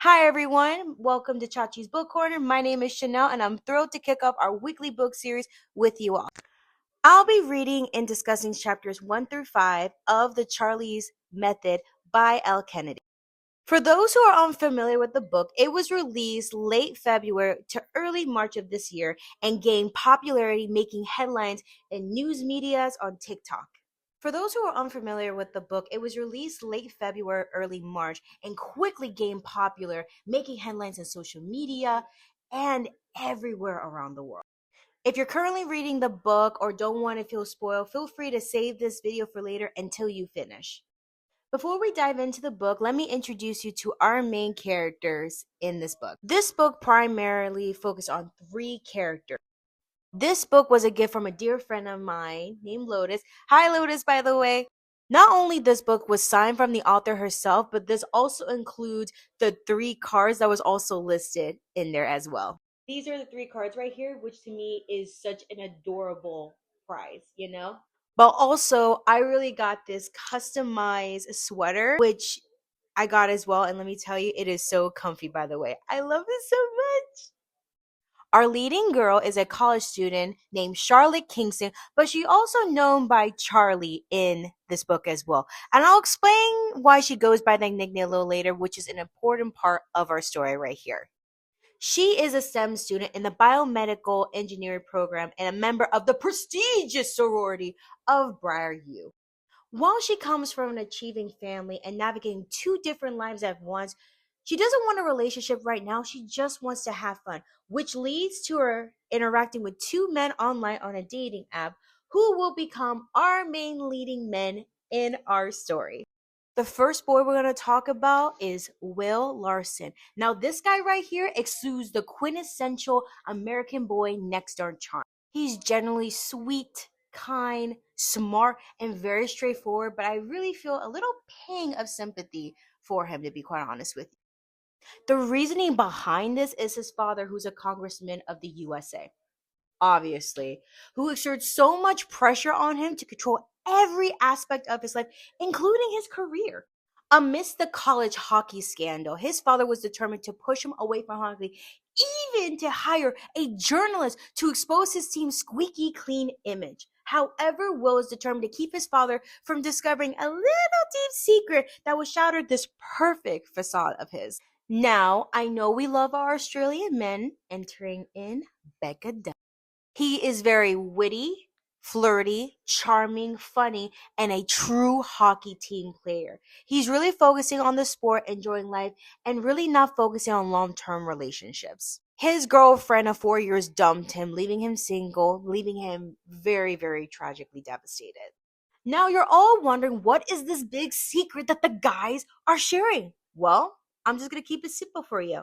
Hi everyone, welcome to Chachi's Book Corner. My name is Chanel and I'm thrilled to kick off our weekly book series with you all. I'll be reading and discussing chapters 1 through 5 of The Charlie's Method by Elle Kennedy. For those who are unfamiliar with the book, it was released late February to early March of this year and gained popularity, making headlines in news medias on TikTok. For those who are unfamiliar with the book, it was released late February, early March, and quickly gained popular, making headlines in social media and everywhere around the world. If you're currently reading the book or don't want to feel spoiled, feel free to save this video for later until you finish. Before we dive into the book, let me introduce you to our main characters in this book. This book primarily focused on three characters. This book was a gift from a dear friend of mine named Lotus. Hi, Lotus, by the way. Not only this book was signed from the author herself, but this also includes the three cards that was also listed in there as well. These are the three cards right here, which to me is such an adorable prize. But also, I really got this customized sweater, which I got as well. And let me tell you, it is so comfy, by the way. I love it so much. Our leading girl is a college student named Charlotte Kingston, but she's also known by Charlie in this book as well. And I'll explain why she goes by that nickname a little later, which is an important part of our story right here. She is a STEM student in the biomedical engineering program and a member of the prestigious sorority of Briar U. While she comes from an achieving family and navigating two different lives at once, she doesn't want a relationship right now. She just wants to have fun, which leads to her interacting with two men online on a dating app who will become our main leading men in our story. The first boy we're going to talk about is Will Larson. Now, this guy right here exudes the quintessential American boy next door charm. He's generally sweet, kind, smart, and very straightforward, but I really feel a little pang of sympathy for him, to be quite honest with you. The reasoning behind this is his father, who's a congressman of the USA, obviously, who exerts so much pressure on him to control every aspect of his life, including his career. Amidst the college hockey scandal, his father was determined to push him away from hockey, even to hire a journalist to expose his team's squeaky clean image. However, Will is determined to keep his father from discovering a little deep secret that would shatter this perfect facade of his. Now, I know we love our Australian men. Entering in Becca Dunn. He is very witty, flirty, charming, funny, and a true hockey team player. He's really focusing on the sport, enjoying life, and really not focusing on long-term relationships. His girlfriend of 4 years dumped him, leaving him single, leaving him very, very tragically devastated. Now you're all wondering, what is this big secret that the guys are sharing? Well, I'm just going to keep it simple for you.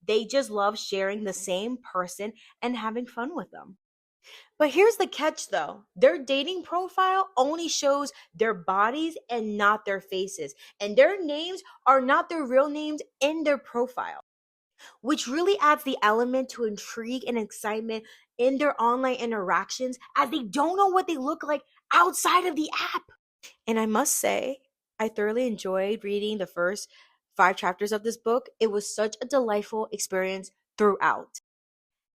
They just love sharing the same person and having fun with them. But here's the catch though. Their dating profile only shows their bodies and not their faces. And their names are not their real names in their profile, which really adds the element to intrigue and excitement in their online interactions, as they don't know what they look like outside of the app. And I must say, I thoroughly enjoyed reading the first 5 chapters of this book. It was such a delightful experience throughout.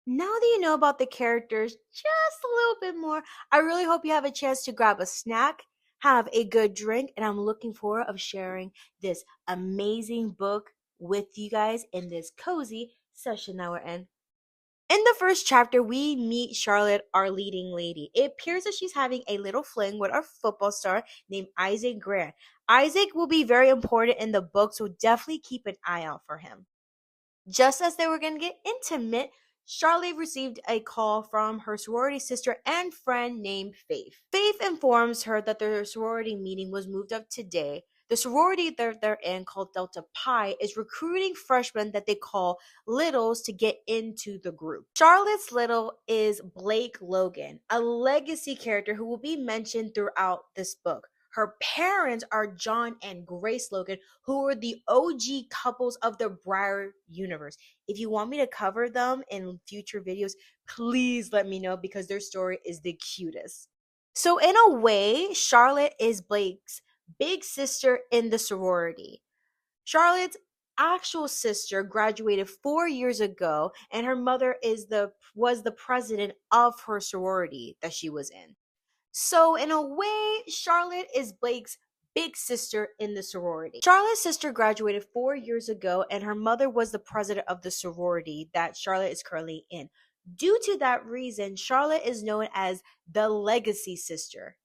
Now that you know about the characters just a little bit more, I really hope you have a chance to grab a snack, have a good drink, and I'm looking forward of sharing this amazing book with you guys in this cozy session that we're in. In the first chapter, we meet Charlotte, our leading lady. It appears that she's having a little fling with our football star named Isaac Grant. Isaac will be very important in the book, so definitely keep an eye out for him. Just as they were going to get intimate, Charlotte received a call from her sorority sister and friend named Faith. Faith informs her that their sorority meeting was moved up today. The sorority that they're in, called Delta Pi, is recruiting freshmen that they call Littles to get into the group. Charlotte's Little is Blake Logan, a legacy character who will be mentioned throughout this book. Her parents are John and Grace Logan, who were the OG couples of the Briar universe. If you want me to cover them in future videos, please let me know, because their story is the cutest. So in a way, Charlotte is Blake's big sister in the sorority. Charlotte's actual sister graduated 4 years ago, and her mother was the president of her sorority that she was in. So, in a way, Charlotte is Blake's big sister in the sorority. Charlotte's sister graduated 4 years ago, and her mother was the president of the sorority that Charlotte is currently in. Due to that reason, Charlotte is known as the legacy sister.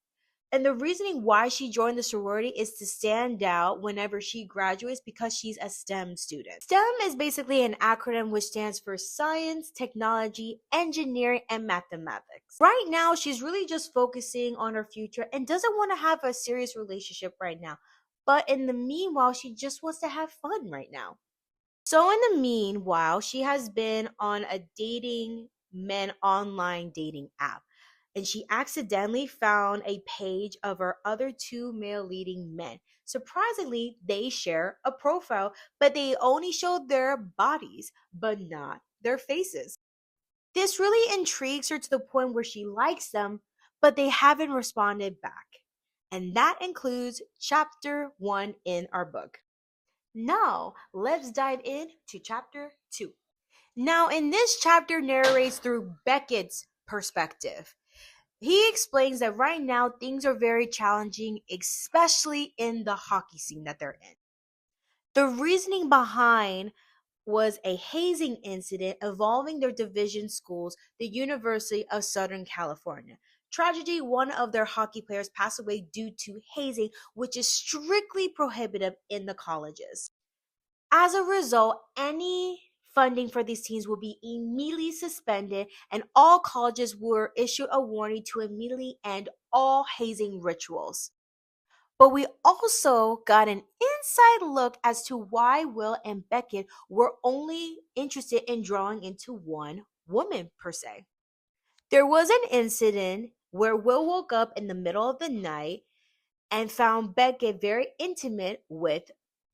And the reasoning why she joined the sorority is to stand out whenever she graduates because she's a STEM student. STEM is basically an acronym which stands for science, technology, engineering, and mathematics. Right now, she's really just focusing on her future and doesn't want to have a serious relationship right now. But in the meanwhile, she just wants to have fun right now. So in the meanwhile, she has been on a dating men online dating app, and she accidentally found a page of her other two male leading men. Surprisingly, they share a profile, but they only showed their bodies, but not their faces. This really intrigues her to the point where she likes them, but they haven't responded back. And that includes chapter 1 in our book. Now, let's dive into chapter 2. Now, in this chapter narrates through Beckett's perspective. He explains that right now things are very challenging, especially in the hockey scene that they're in. The reasoning behind was a hazing incident involving their division schools, the University of Southern California. Tragedy, one of their hockey players passed away due to hazing, which is strictly prohibited in the colleges. As a result, any funding for these teams will be immediately suspended, and all colleges were issued a warning to immediately end all hazing rituals. But we also got an inside look as to why Will and Beckett were only interested in drawing into one woman per se. There was an incident where Will woke up in the middle of the night and found Beckett very intimate with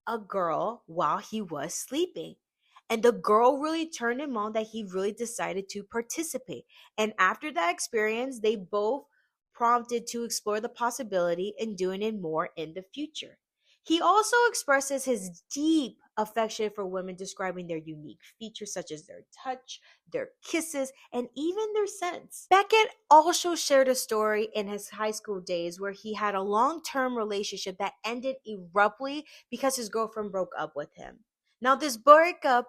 a girl while he was sleeping. And the girl really turned him on that he really decided to participate. And after that experience, they both prompted to explore the possibility in doing it more in the future. He also expresses his deep affection for women, describing their unique features such as their touch, their kisses, and even their scents. Beckett also shared a story in his high school days where he had a long-term relationship that ended abruptly because his girlfriend broke up with him. Now, this breakup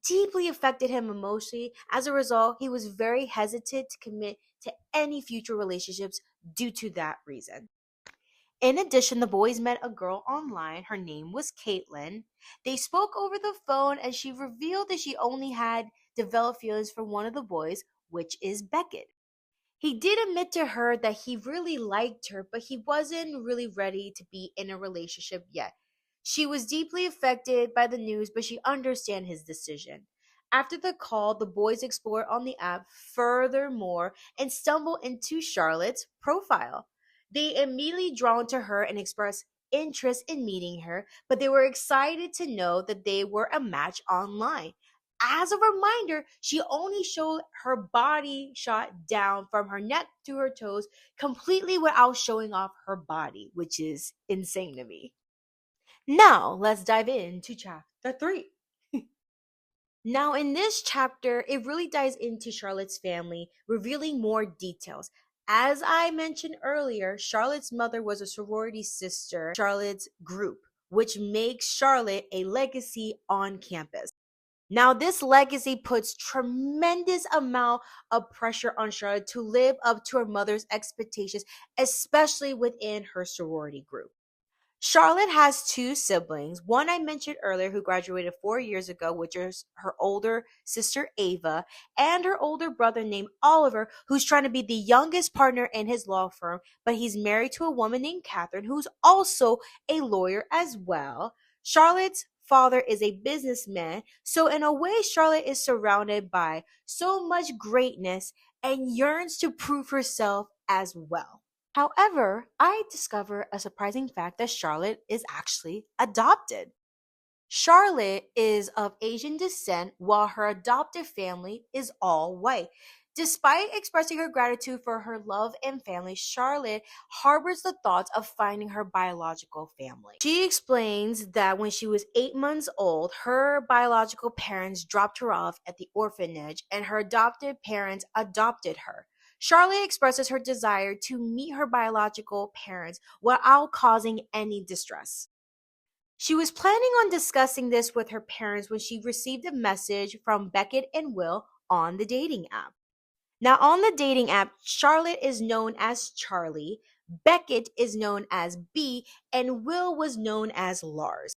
deeply affected him emotionally. As a result, he was very hesitant to commit to any future relationships due to that reason. In addition, the boys met a girl online. Her name was Caitlin. They spoke over the phone, and she revealed that she only had developed feelings for one of the boys, which is Beckett. He did admit to her that he really liked her, but he wasn't really ready to be in a relationship yet. She was deeply affected by the news, but she understood his decision. After the call, the boys explored on the app furthermore and stumbled into Charlotte's profile. They immediately drawn to her and expressed interest in meeting her, but they were excited to know that they were a match online. As a reminder, she only showed her body shot down from her neck to her toes, completely without showing off her body, which is insane to me. Now, let's dive into chapter 3. Now, in this chapter, it really dives into Charlotte's family, revealing more details. As I mentioned earlier, Charlotte's mother was a sorority sister, Charlotte's group, which makes Charlotte a legacy on campus. Now, this legacy puts tremendous amount of pressure on Charlotte to live up to her mother's expectations, especially within her sorority group. Charlotte has two siblings. One I mentioned earlier who graduated 4 years ago, which is her older sister Ava, and her older brother named Oliver, who's trying to be the youngest partner in his law firm, but he's married to a woman named Catherine, who's also a lawyer as well. Charlotte's father is a businessman, so in a way, Charlotte is surrounded by so much greatness and yearns to prove herself as well. However, I discover a surprising fact that Charlotte is actually adopted. Charlotte is of Asian descent while her adopted family is all white. Despite expressing her gratitude for her love and family, Charlotte harbors the thoughts of finding her biological family. She explains that when she was 8 months old, her biological parents dropped her off at the orphanage and her adopted parents adopted her. Charlotte expresses her desire to meet her biological parents without causing any distress. She was planning on discussing this with her parents when she received a message from Beckett and Will on the dating app. Now, on the dating app, Charlotte is known as Charlie, Beckett is known as B, and Will was known as Lars.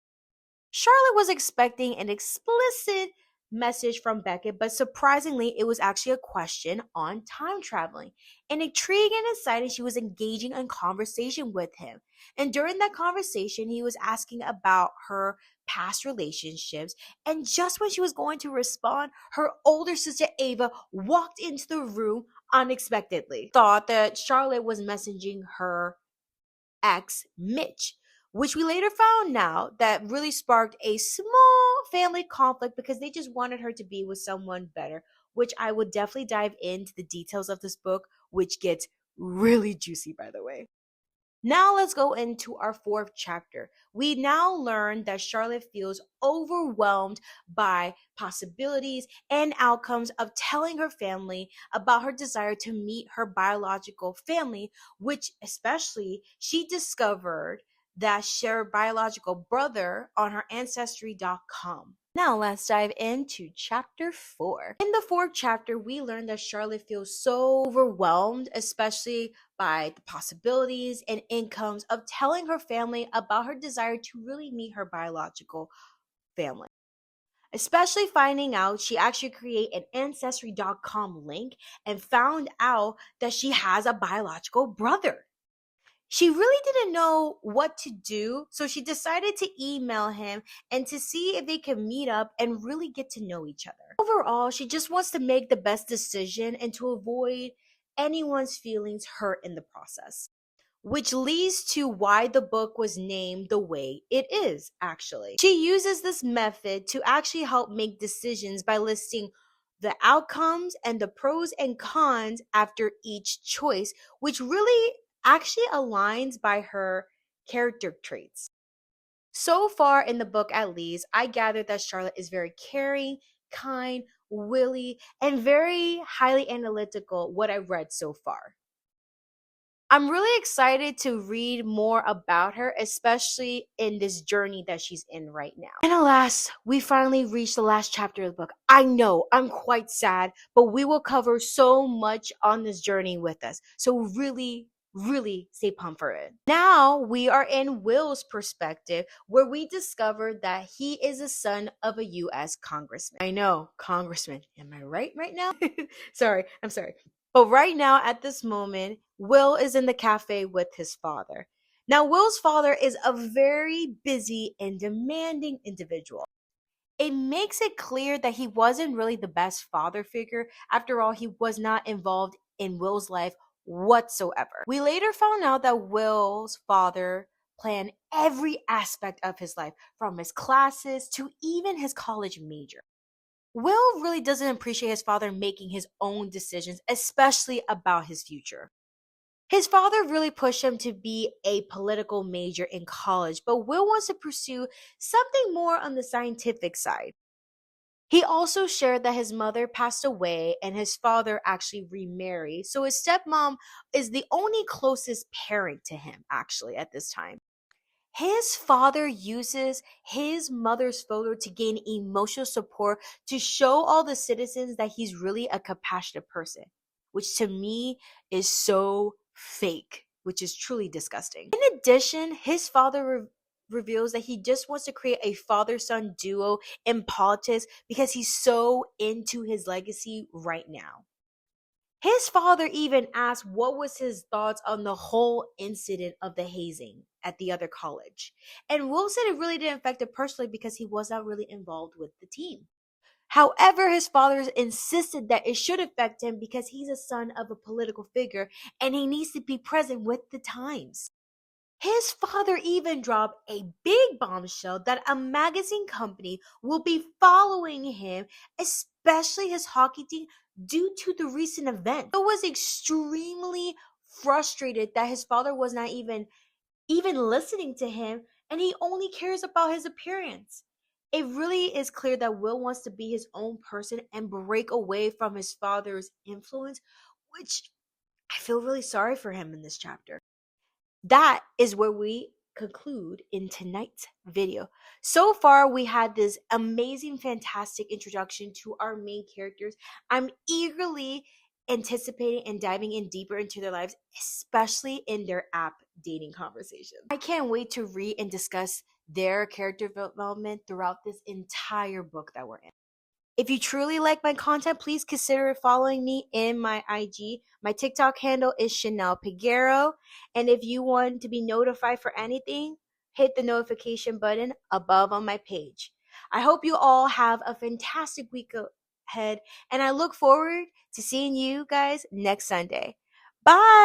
Charlotte was expecting an explicit message from Beckett, but surprisingly, it was actually a question on time traveling. And intrigued and excited, she was engaging in conversation with him. And during that conversation, he was asking about her past relationships. And just when she was going to respond, her older sister Ava walked into the room unexpectedly. Thought that Charlotte was messaging her ex, Mitch, which we later found out that really sparked a small family conflict because they just wanted her to be with someone better, which I would definitely dive into the details of this book, which gets really juicy, by the way. Now let's go into our fourth chapter. We now learn that Charlotte feels overwhelmed by possibilities and outcomes of telling her family about her desire to meet her biological family, which especially she discovered that her biological brother on her ancestry.com. Now let's dive into chapter 4. In the fourth chapter, we learn that Charlotte feels so overwhelmed, especially by the possibilities and incomes of telling her family about her desire to really meet her biological family. Especially finding out she actually created an ancestry.com link and found out that she has a biological brother. She really didn't know what to do, so she decided to email him and to see if they could meet up and really get to know each other. Overall, she just wants to make the best decision and to avoid anyone's feelings hurt in the process. Which leads to why the book was named the way it is, actually. She uses this method to actually help make decisions by listing the outcomes and the pros and cons after each choice, which really actually aligns by her character traits. So far in the book, at least, I gathered that Charlotte is very caring, kind, willy, and very highly analytical, what I've read so far. I'm really excited to read more about her, especially in this journey that she's in right now. And alas, we finally reached the last chapter of the book. I know, I'm quite sad, but we will cover so much on this journey with us. So really stay pumped for it. Now we are in Will's perspective, where we discover that he is a son of a U.S. congressman. I know, congressman. Am I right now? I'm sorry. But right now, at this moment, Will is in the cafe with his father. Now, Will's father is a very busy and demanding individual. It makes it clear that he wasn't really the best father figure. After all, he was not involved in Will's life whatsoever. We later found out that Will's father planned every aspect of his life, from his classes to even his college major. Will really doesn't appreciate his father making his own decisions, especially about his future. His father really pushed him to be a political major in college, but Will wants to pursue something more on the scientific side. He also shared that his mother passed away and his father actually remarried, so his stepmom is the only closest parent to him, actually, at this time. His father uses his mother's photo to gain emotional support to show all the citizens that he's really a compassionate person, which to me is so fake, which is truly disgusting. In addition, his father reveals that he just wants to create a father-son duo in politics because he's so into his legacy right now. His father even asked what was his thoughts on the whole incident of the hazing at the other college. And Will said it really didn't affect him personally because he was not really involved with the team. However, his father insisted that it should affect him because he's a son of a political figure and he needs to be present with the times. His father even dropped a big bombshell that a magazine company will be following him, especially especially his hockey team, due to the recent event. He was extremely frustrated that his father was not even listening to him, and he only cares about his appearance. It really is clear that Will wants to be his own person and break away from his father's influence, which I feel really sorry for him in this chapter. That is where we conclude in tonight's video. So far, we had this amazing, fantastic introduction to our main characters. I'm eagerly anticipating and diving in deeper into their lives, especially in their app dating conversations. I can't wait to read and discuss their character development throughout this entire book that we're in. If you truly like my content, please consider following me in my IG. My TikTok handle is Chanel Piguero. And if you want to be notified for anything, hit the notification button above on my page. I hope you all have a fantastic week ahead, and I look forward to seeing you guys next Sunday. Bye!